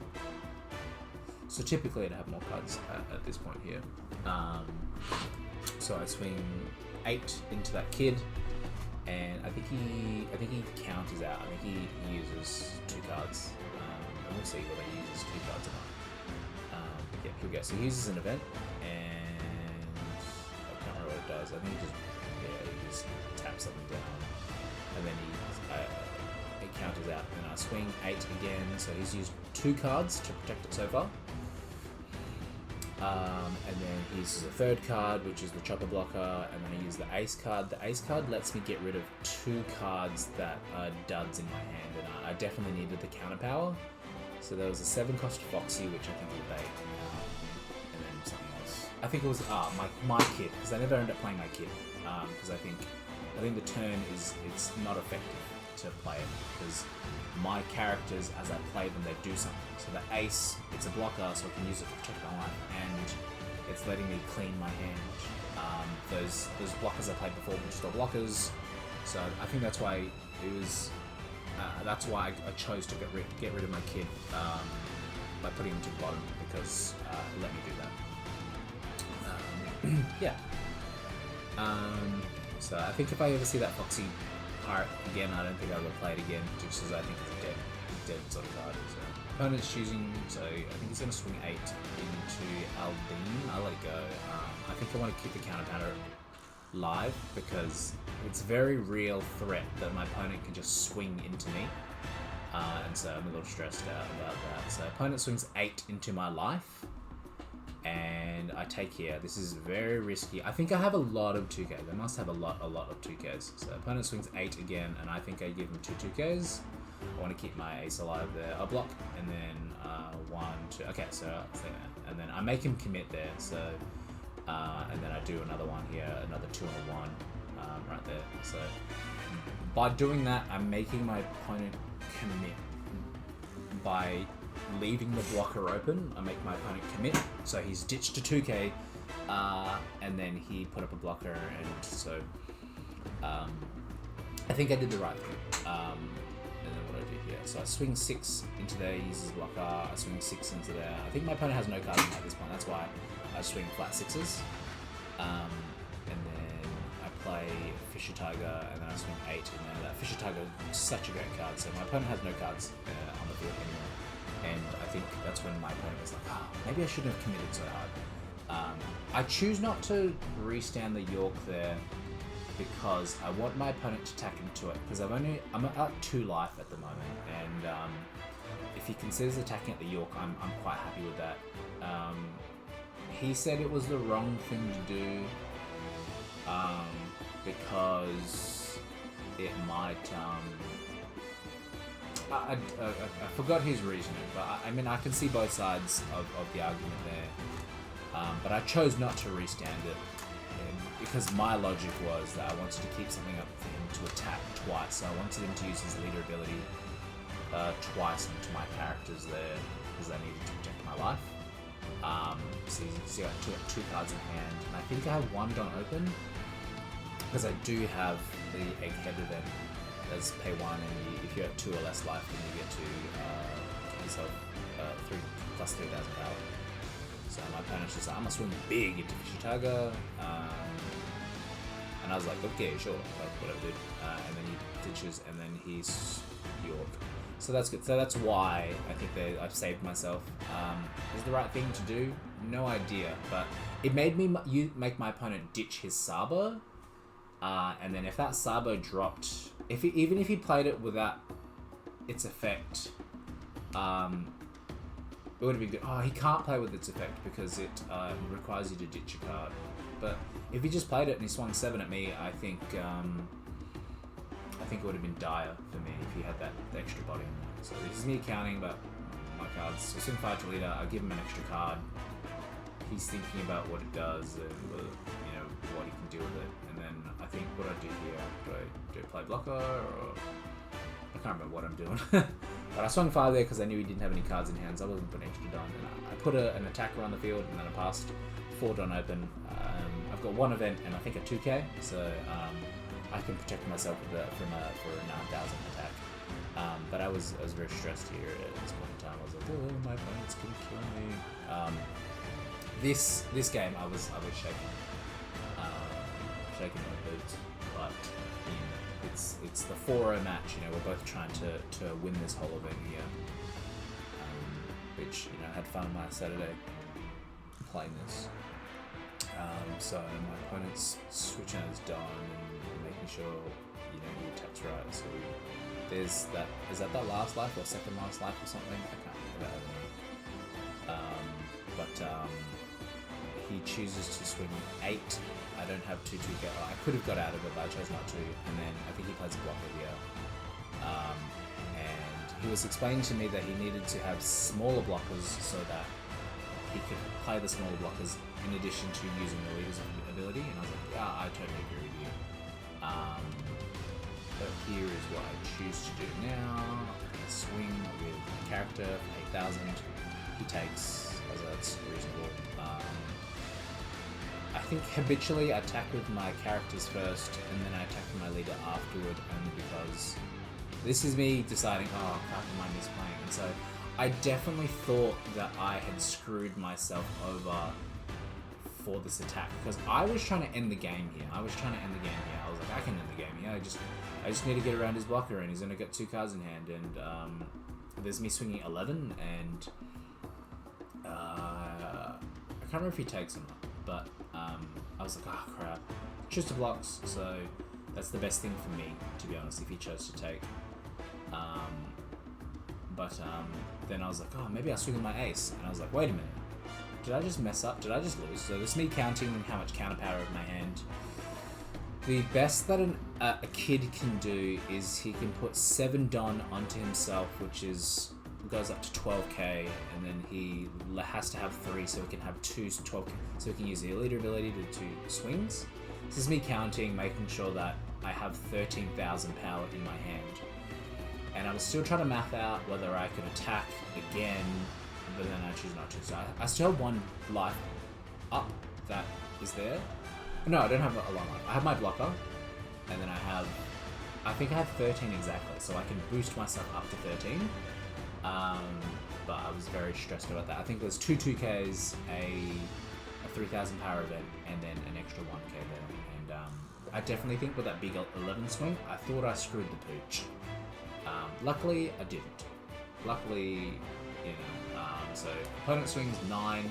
So typically I'd have more cards at this point here. So I swing 8 into that kid, and I think he counters out. I think he uses 2 cards. And we'll see whether he uses 2 cards or not. Yeah, here we go. So he uses an event, and I can't remember what it does. I think he just taps something down, and then he counters out. And I swing 8 again. So he's used 2 cards to protect it so far. And then he uses a 3rd card, which is the chopper blocker, and then I use the ace card. The ace card lets me get rid of 2 cards that are duds in my hand, and I definitely needed the counter power. So there was a 7 cost Foxy, which I think was bait, and then something else. I think it was my kid, because I never ended up playing my kid, because I think the turn it's not effective to play it, because my characters, as I play them, they do something. So the ace, it's a blocker, so I can use it to protect my life, and it's letting me clean my hand. Those blockers I played before were just all blockers, so I think that's why it was. That's why I chose to get rid of my kid by putting him to the bottom, because it let me do that. Yeah. So I think if I ever see that Foxy Pirate again, I don't think I will play it again, just as I think it's a dead sort of card. So opponent's choosing, so I think he's going to swing 8 into Aldine. I'll let it go. I think I want to keep the counter live because it's a very real threat that my opponent can just swing into me, and so I'm a little stressed out about that. So opponent swings 8 into my life, and I take here. This is very risky. I think I have a lot of 2Ks. I must have a lot of 2Ks. So opponent swings 8 again, and I think I give him 2 2Ks. I want to keep my ace alive there. I'll block, and then 1, 2. Okay, so I'll say that, and then I make him commit there. So. And then I do another one here, another 2 and a 1 right there. So by doing that, I'm making my opponent commit. By leaving the blocker open, I make my opponent commit. So he's ditched to 2k, and then he put up a blocker, and so I think I did the right thing. And then what I did here, so I swing 6 into there, he uses blocker, I swing 6 into there. I think my opponent has no cards at this point, that's why I swing flat 6s, and then I play Fisher Tiger, and then I swing 8 in there. That Fisher Tiger is such a great card, so my opponent has no cards on the field anymore, and I think that's when my opponent was like, maybe I shouldn't have committed so hard. I choose not to restand the York there because I want my opponent to attack into it, because I'm at 2 life at the moment, and if he considers attacking at the York, I'm quite happy with that. He said it was the wrong thing to do because it might. I forgot his reasoning, but I mean I can see both sides of the argument there. But I chose not to restand it because my logic was that I wanted to keep something up for him to attack twice. So I wanted him to use his leader ability twice into my characters there because I needed to protect my life. So he's got two cards in hand, and I think I have 1 Don open because I do have the Egghead event as pay 1, and if you're at 2 or less life, then you get to give yourself 3 plus 3,000 power. So my opponent's just like, I'm gonna swing big into Fishitaga, and I was like, okay, sure, like whatever, dude. And then he ditches, and then he's York. So that's good. So that's why I think I've saved myself. Is the right thing to do? No idea, but it made me make my opponent ditch his Sabo, and then if that Sabo dropped, even if he played it without its effect, it would have been good. Oh, he can't play with its effect because it requires you to ditch a card. But if he just played it and he swung 7 at me, I think it would have been dire for me if he had that extra body. So this is me counting about my cards. So swing 5 to leader, I give him an extra card. He's thinking about what it does and what he can do with it. And then I think what I do here, do I play blocker or I can't remember what I'm doing. But I swung 5 there because I knew he didn't have any cards in hand, so I wasn't putting extra Don. And I put an attacker on the field, and then I passed 4 Don open. I've got 1 event and I think a 2k, so I can protect myself for a 9,000 attack. But I was very stressed here at this point in time. I was like, oh, my opponent's gonna kill me. This game I was shaking my boots, but it's the 4-0 match. We're both trying to win this whole event here, which I had fun last Saturday playing this. So my opponent's switching his Don and making sure he attacks right. So is that last life or second last life or something? I can't remember that. But he chooses to swing 8. I don't have 2 2K. I could have got out of it, but I chose not to. And then I think he plays a blocker here. And he was explaining to me that he needed to have smaller blockers so that he could play the smaller blockers in addition to using the leader's ability. And I was like, yeah, I totally agree with you. But here is what I choose to do now. I'm going to swing with my character for 8,000. He takes, as that's reasonable. I think habitually I attack with my characters first, and then I attack with my leader afterward, only because this is me deciding, oh crap, am I misplaying? And so I definitely thought that I had screwed myself over for this attack, because I was trying to end the game here. I was like, I can end the game here. I just need to get around his blocker, and he's going to get 2 cards in hand, and there's me swinging 11, and I can't remember if he takes or not, but I was like, oh crap, choose to blocks, so that's the best thing for me, to be honest, if he chose to take. But then I was like, oh, maybe I'll swing with my ace, and I was like, wait a minute, did I just mess up? Did I just lose? So this is me counting how much counter power of my hand. The best that a kid can do is he can put 7 Don onto himself, which goes up to 12k, and then he has to have 3, so he can have 12k, so he can use the leader ability to do swings. This is me counting, making sure that I have 13,000 power in my hand. And I was still trying to math out whether I could attack again, but then I choose not to. So I still have 1 life up that is there. No, I don't have a long life. I have my blocker, and then I think I have 13 exactly, so I can boost myself up to 13. But I was very stressed about that. I think there's 2 2Ks, a 3,000 power event, and then an extra 1K there. And I definitely think with that big 11 swing, I thought I screwed the pooch. Luckily, I didn't. So opponent swings 9,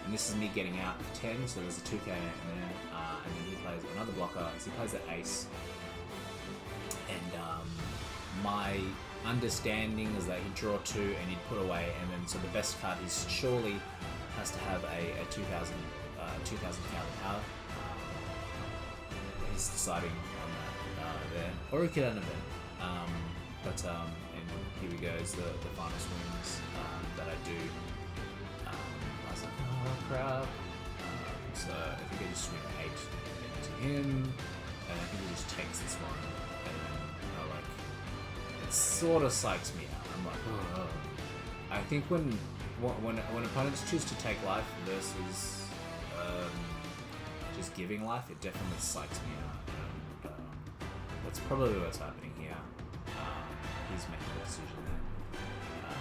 and this is me getting out 10, so there's a 2k in there, and then he plays another blocker, so he plays the ace, and my understanding is that he'd draw 2 and he'd put away, and then so the best card is surely has to have a 2,000 counter power. He's deciding on that there, or he could end event. And here we go, is the final swings that I do. I was like, oh crap. So I think I just swing 8 into him, and I think he just takes this one, and then it sort of psychs me out. I'm like, oh. I think when opponents choose to take life versus just giving life, it definitely psychs me out. And that's probably what's happening here. He's making a decision there,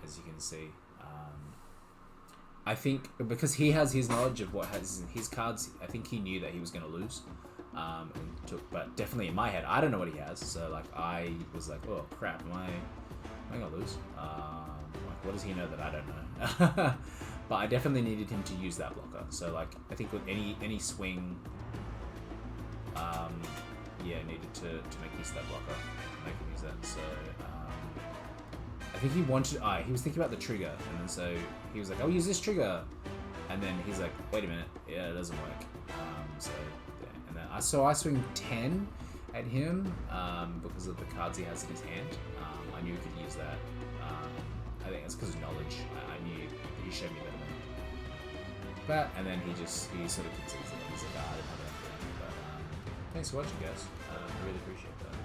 as you can see. I think because he has his knowledge of what has his cards, I think he knew that he was going to lose. But definitely in my head, I don't know what he has. So like I was like, oh crap, am I gonna lose? Like what does he know that I don't know? But I definitely needed him to use that blocker. So like I think with any swing, needed to make use of that blocker, make him use that. So I think he wanted. He was thinking about the trigger, and then so he was like, "I'll use this trigger," and then he's like, "Wait a minute, yeah, it doesn't work." And then I swing 10 at him because of the cards he has in his hand. I knew he could use that. I think it's because of knowledge. I knew that he showed me that. And then he sort of considers it. He's like, I didn't have enough for that. But thanks for watching, guys. I really appreciate that.